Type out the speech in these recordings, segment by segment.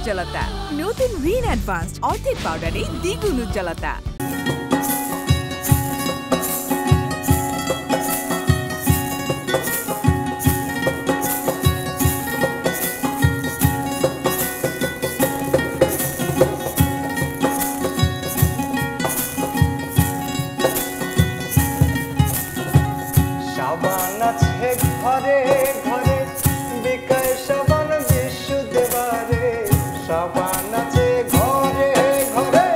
উজ্জ্বলতা। নতুন রিন অ্যাডভান্সড অর্ধেক পাউডারে দ্বিগুণ উজ্জ্বলতা। সাবান আছে ঘরে ঘরে বিকায় সাবান বিশুদ্ধবারে। সাবান আছে ঘরে ঘরে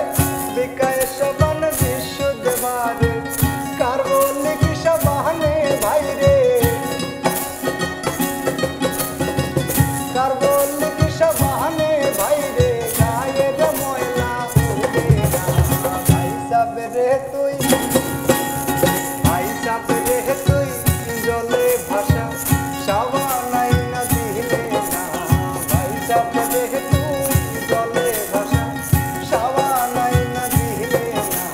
বিকায় সাবান বিশুদ্ধবারে। কার্বলিক সাবানে ভাইরে, কার্বলিক সাবানে ভাইরে গায়ের ময়লা উঠে না। ভাই সাবরে তুই, ভাই সাবরে তুই জলে ভাষা সাবান আইনা দিলে না। ভাই সাবরে তুই জলে ভাষা সাবান আইনা দিলে না।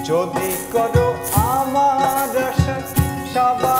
যদি করো আমার আশা সাবান